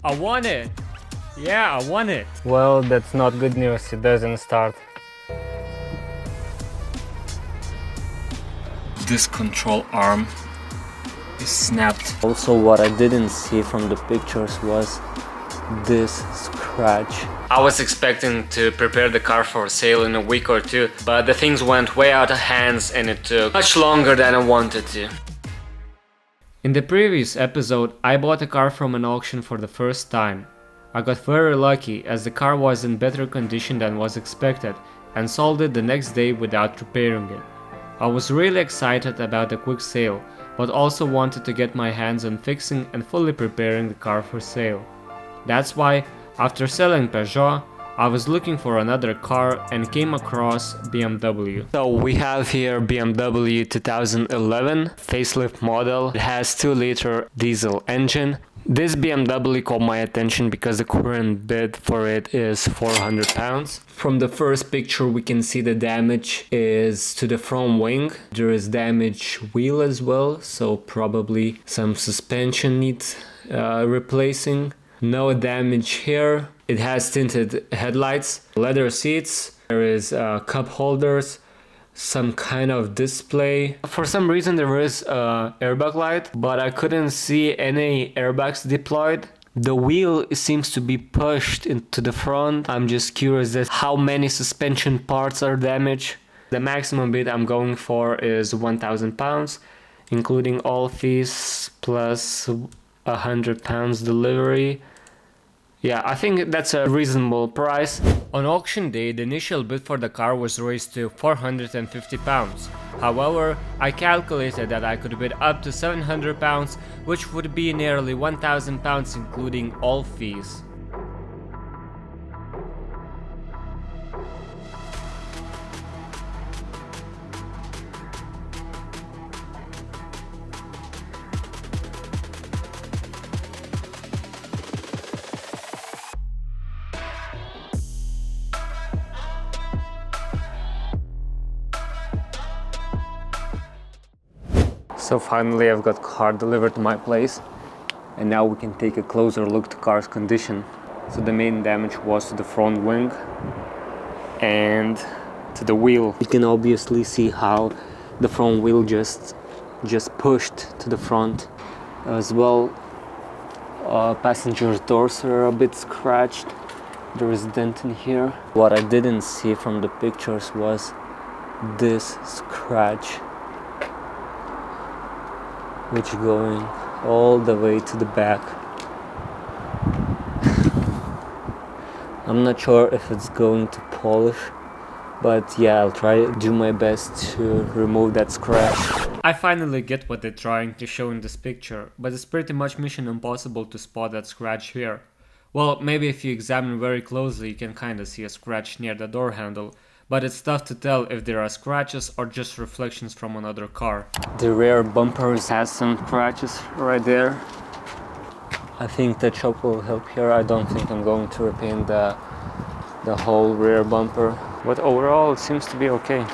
I won it! Yeah, I won it! Well, that's not good news, it doesn't start. This control arm is snapped. Also, what I didn't see from the pictures was this scratch. I was expecting to prepare the car for sale in a week or two, but the things went way out of hands and it took much longer than I wanted to. In the previous episode, I bought a car from an auction for the first time. I got very lucky as the car was in better condition than was expected and sold it the next day without repairing it. I was really excited about the quick sale, but also wanted to get my hands on fixing and fully preparing the car for sale. That's why, after selling Peugeot, I was looking for another car and came across BMW. So we have here BMW 2011 facelift model. It has 2-liter diesel engine. This BMW caught my attention because the current bid for it is £400. From the first picture we can see the damage is to the front wing. There is damaged wheel as well, so probably some suspension needs replacing. No damage here. It has tinted headlights, leather seats, there is cup holders, some kind of display. For some reason there is an airbag light, but I couldn't see any airbags deployed. The wheel seems to be pushed into the front. I'm just curious as how many suspension parts are damaged. The maximum bid I'm going for is £1,000, including all fees plus £100 delivery. Yeah, I think that's a reasonable price. On auction day, the initial bid for the car was raised to £450. However, I calculated that I could bid up to £700, which would be nearly £1,000 including all fees. So finally I've got car delivered to my place, and now we can take a closer look to car's condition. So the main damage was to the front wing and to the wheel. You can obviously see how the front wheel just pushed to the front as well. Passenger doors are a bit scratched. There is a dent in here. What I didn't see from the pictures was this scratch, which going all the way to the back. I'm not sure if it's going to polish, but yeah, I'll try to do my best to remove that scratch. I finally get what they're trying to show in this picture, but it's pretty much mission impossible to spot that scratch here. Well, maybe if you examine very closely you can kinda see a scratch near the door handle, but it's tough to tell if there are scratches or just reflections from another car. The rear bumpers has some scratches right there. I think the chop will help here. I don't think I'm going to repaint the whole rear bumper, but overall it seems to be okay.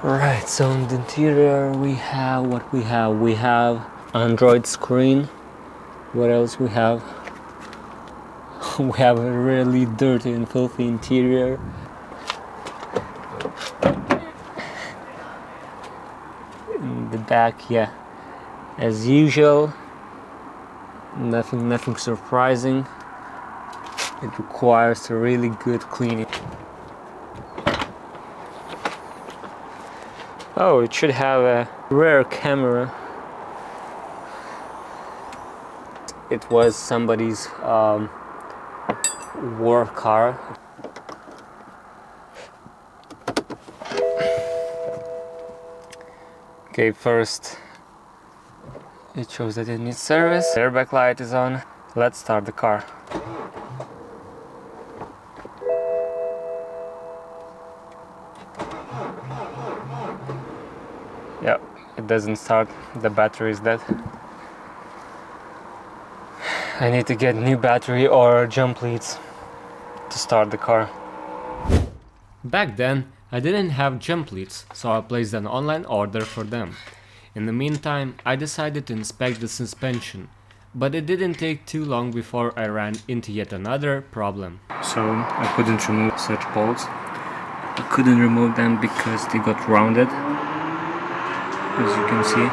Right, so in the interior we have what we have. We have Android screen. What else we have? We have a really dirty and filthy interior. In the back, yeah, as usual, nothing surprising. It requires a really good cleaning. Oh, it should have a rear camera. It was somebody's work car. Okay, first it shows that it needs service. The airbag light is on. Let's start the car. It doesn't start, the battery is dead. I need to get new battery or jump leads to start the car. Back then, I didn't have jump leads, so I placed an online order for them. In the meantime, I decided to inspect the suspension, but it didn't take too long before I ran into yet another problem. So I couldn't remove such bolts. I couldn't remove them because they got rounded, as you can see.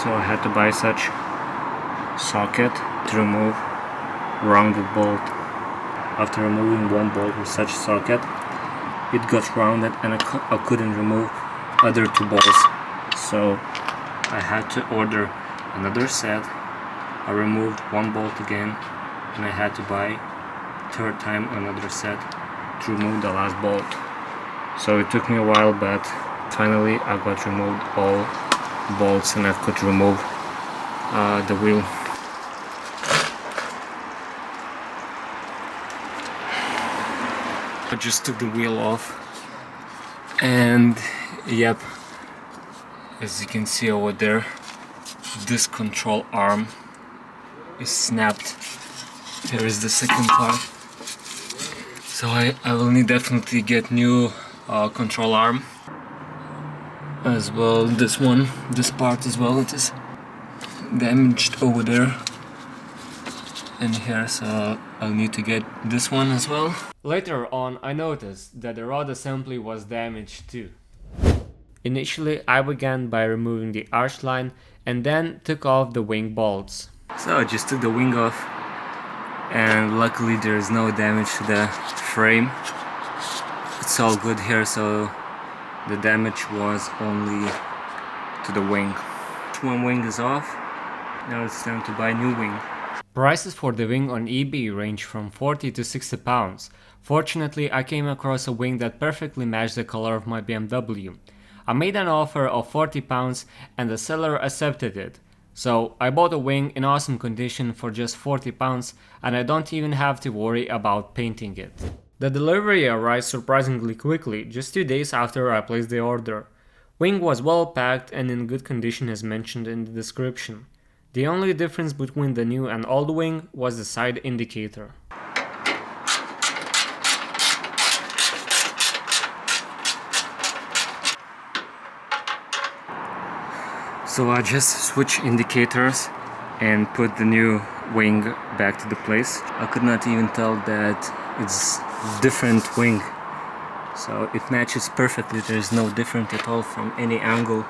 So I had to buy such socket to remove rounded bolt. After removing one bolt with such socket, it got rounded and I couldn't remove other two bolts. So I had to order another set. I removed one bolt again and I had to buy third time another set to remove the last bolt. So it took me a while, but finally I got removed all bolts and I could remove the wheel. I just took the wheel off and yep, as you can see over there, this control arm is snapped. Here is the second part. So I will need definitely get new control arm as well. This part as well, it is damaged over there and here, so I'll need to get this one as well. Later on, I noticed that the rod assembly was damaged too. Initially, I began by removing the arch line and then took off the wing bolts. So I just took the wing off and luckily there is no damage to the frame. It's all good here, so the damage was only to the wing. One wing is off, now it's time to buy a new wing. Prices for the wing on eBay range from 40 to 60 pounds. Fortunately, I came across a wing that perfectly matched the color of my BMW. I made an offer of 40 pounds and the seller accepted it. So I bought a wing in awesome condition for just 40 pounds and I don't even have to worry about painting it. The delivery arrived surprisingly quickly, just 2 days after I placed the order. Wing was well packed and in good condition as mentioned in the description. The only difference between the new and old wing was the side indicator. So I just switched indicators and put the new wing back to the place. I could not even tell that it's different wing. So it matches perfectly, there is no difference at all from any angle.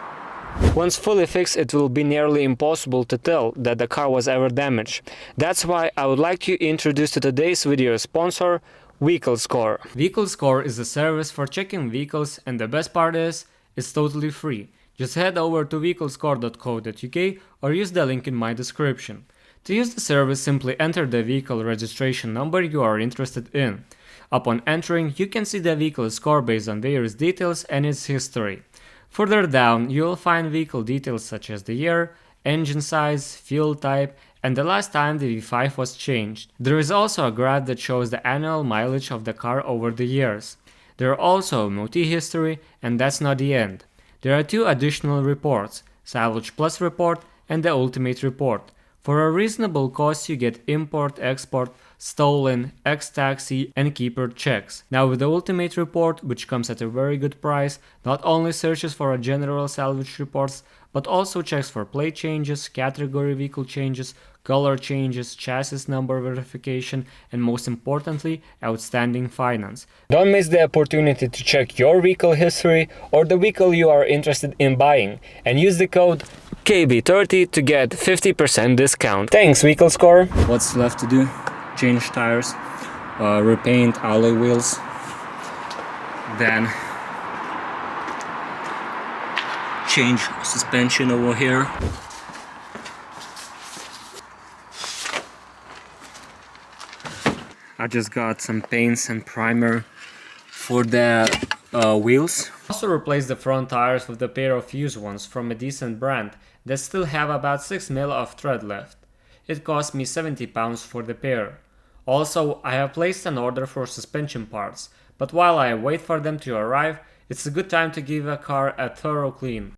Once fully fixed, it will be nearly impossible to tell that the car was ever damaged. That's why I would like to introduce to today's video sponsor, Vehicle Score. Vehicle Score is a service for checking vehicles and the best part is, it's totally free. Just head over to vehiclescore.co.uk or use the link in my description. To use the service, simply enter the vehicle registration number you are interested in. Upon entering, you can see the vehicle score based on various details and its history. Further down, you will find vehicle details such as the year, engine size, fuel type, and the last time the V5 was changed. There is also a graph that shows the annual mileage of the car over the years. There are also MOT history, and that's not the end. There are two additional reports, Salvage Plus report and the Ultimate report. For a reasonable cost you get import, export, stolen, ex-taxi and keeper checks. Now with the Ultimate report, which comes at a very good price, not only searches for a general salvage reports, but also checks for plate changes, category vehicle changes, color changes, chassis number verification, and most importantly, outstanding finance. Don't miss the opportunity to check your vehicle history or the vehicle you are interested in buying and use the code KB30 to get 50% discount. Thanks, Vehicle Score! What's left to do? Change tires, repaint alloy wheels, then change suspension over here. I just got some paints and primer for the wheels. Also replace the front tires with a pair of used ones from a decent brand that still have about 6 mil of tread left. It cost me £70 for the pair. Also, I have placed an order for suspension parts, but while I wait for them to arrive, it's a good time to give a car a thorough clean.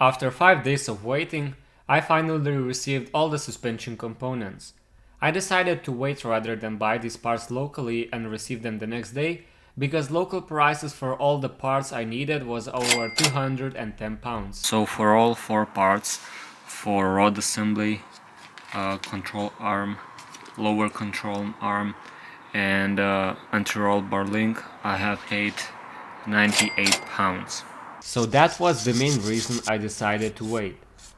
After 5 days of waiting, I finally received all the suspension components. I decided to wait rather than buy these parts locally and receive them the next day, because local prices for all the parts I needed was over £210. So for all 4 parts, for rod assembly, control arm, lower control arm, and anti-roll bar link, I have paid £98. So that was the main reason I decided to wait.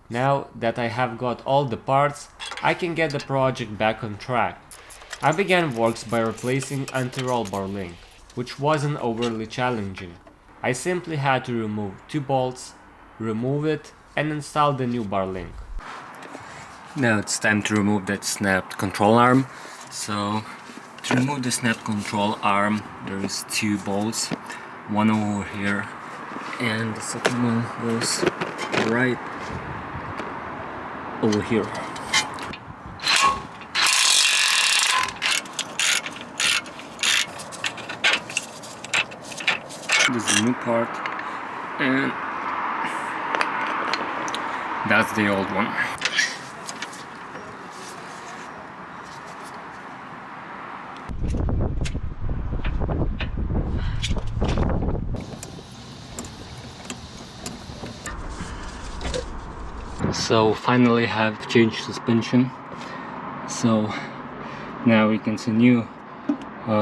Now that I have got all the parts, I can get the project back on track. I began works by replacing anti-roll bar link, which wasn't overly challenging. I simply had to remove 2 bolts, remove it, and install the new bar link. Now it's time to remove that snapped control arm. So to remove the snapped control arm, there is 2 bolts, one over here and the second one goes right over here. This is the new part and that's the old one. So finally have changed suspension. So now we can see new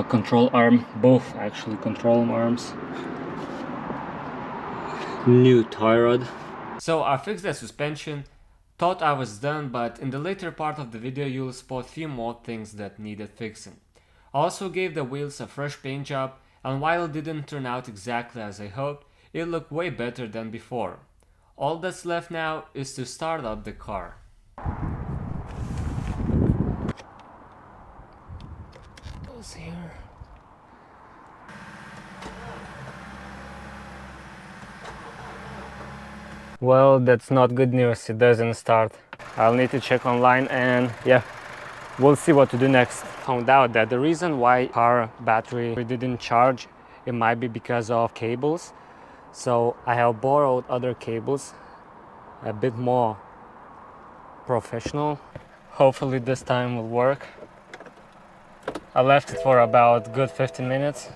control arm, both actually control arms, new tie rod. So I fixed the suspension, thought I was done, but in the later part of the video you'll spot few more things that needed fixing. I also gave the wheels a fresh paint job, and while it didn't turn out exactly as I hoped, it looked way better than before. All that's left now is to start up the car. Goes here. Well, that's not good news, it doesn't start. I'll need to check online and yeah, we'll see what to do next. Found out that the reason why car battery didn't charge, it might be because of cables. So I have borrowed other cables, a bit more professional. Hopefully this time will work. I left it for about good 15 minutes.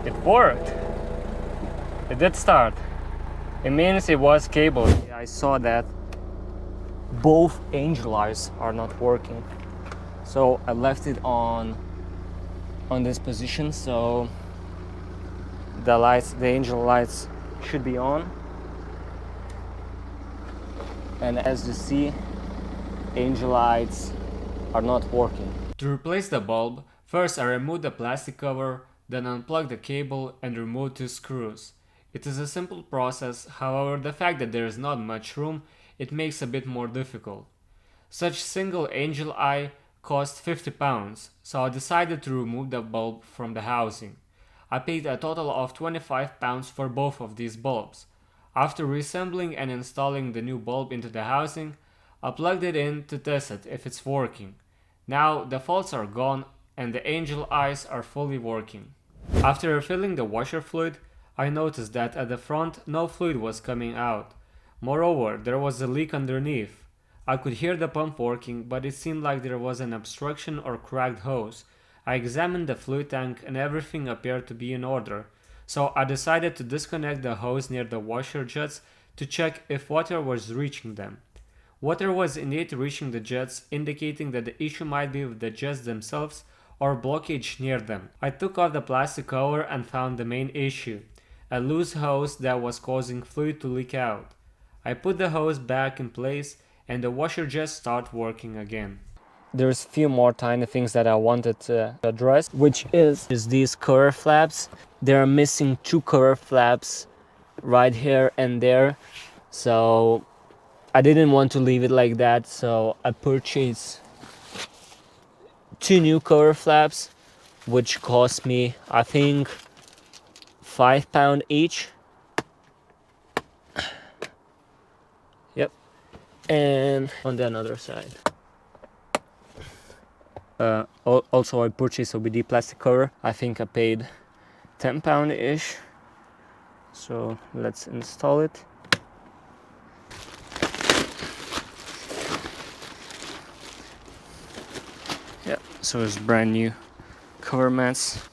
It worked. It did start. It means it was cabled. I saw that both angel lights are not working. So I left it on this position, so the angel lights should be on. And as you see, angel lights are not working. To replace the bulb, first I removed the plastic cover, then unplugged the cable and removed 2 screws. It is a simple process, however the fact that there is not much room, it makes it a bit more difficult. Such single angel eye cost £50, so I decided to remove the bulb from the housing. I paid a total of £25 for both of these bulbs. After reassembling and installing the new bulb into the housing, I plugged it in to test it if it's working. Now the faults are gone and the angel eyes are fully working. After refilling the washer fluid, I noticed that at the front no fluid was coming out. Moreover, there was a leak underneath. I could hear the pump working, but it seemed like there was an obstruction or cracked hose. I examined the fluid tank and everything appeared to be in order, so I decided to disconnect the hose near the washer jets to check if water was reaching them. Water was indeed reaching the jets, indicating that the issue might be with the jets themselves or blockage near them. I took off the plastic cover and found the main issue, a loose hose that was causing fluid to leak out. I put the hose back in place and the washer jets start working again. There's a few more tiny things that I wanted to address, which is these cover flaps. They're missing 2 cover flaps right here and there, so I didn't want to leave it like that, so I purchased 2 new cover flaps, which cost me I think £5 each. Yep. And on the other side, also I purchased OBD plastic cover. I think I paid £10-ish. So let's install it. Yeah, so it's brand new cover mats.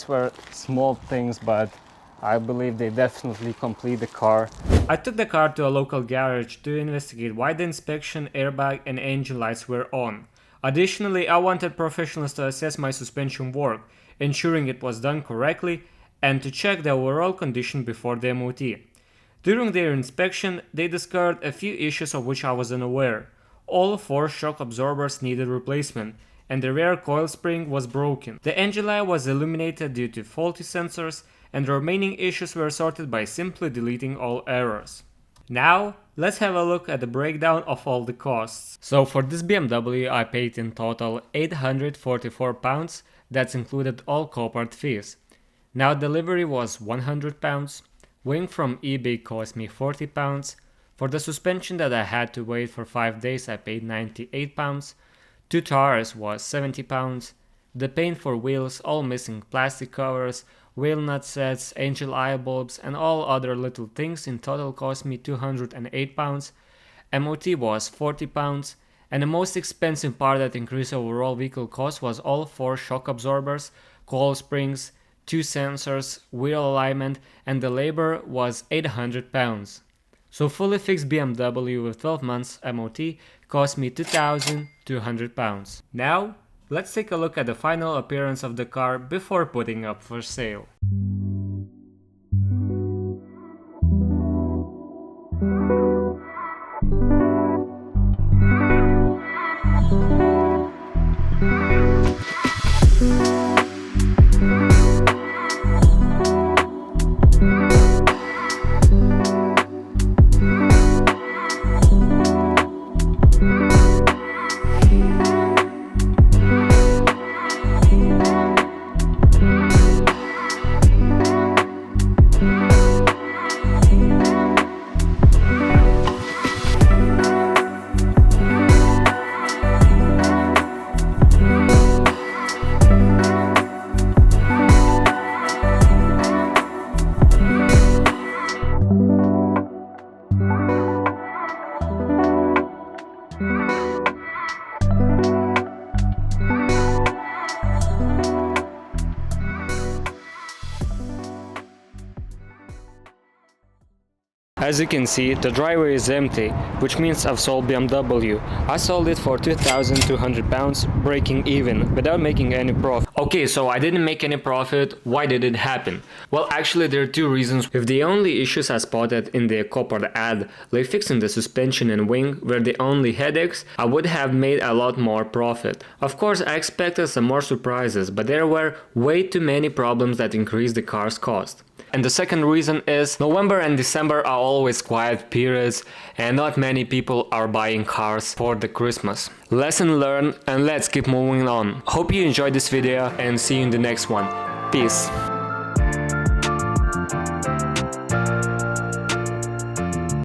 Were small things, but I believe they definitely complete the car. I took the car to a local garage to investigate why the inspection, airbag and engine lights were on. Additionally, I wanted professionals to assess my suspension work, ensuring it was done correctly, and to check the overall condition before the MOT. During their inspection, they discovered a few issues of which I was unaware. All 4 shock absorbers needed replacement, and the rear coil spring was broken. The engine light was illuminated due to faulty sensors, and the remaining issues were sorted by simply deleting all errors. Now, let's have a look at the breakdown of all the costs. So for this BMW I paid in total £844, that's included all corporate fees. Now delivery was £100, wing from eBay cost me £40, for the suspension that I had to wait for 5 days I paid £98, 2 tires was £70, the paint for wheels, all missing plastic covers, wheel nut sets, angel eye bulbs and all other little things in total cost me £208, MOT was £40, and the most expensive part that increased overall vehicle cost was all 4 shock absorbers, coil springs, 2 sensors, wheel alignment, and the labor was £800. So fully fixed BMW with 12 months MOT cost me £2,200. Now, let's take a look at the final appearance of the car before putting up for sale. As you can see, the driveway is empty, which means I've sold BMW. I sold it for £2,200, breaking even, without making any profit. Okay, so I didn't make any profit. Why did it happen? Well, actually there are 2 reasons. If the only issues I spotted in the corporate ad, like fixing the suspension and wing, were the only headaches, I would have made a lot more profit. Of course, I expected some more surprises, but there were way too many problems that increased the car's cost. And the second reason is November and December are always quiet periods and not many people are buying cars for the Christmas. Lesson learned, and let's keep moving on. Hope you enjoyed this video and see you in the next one. Peace.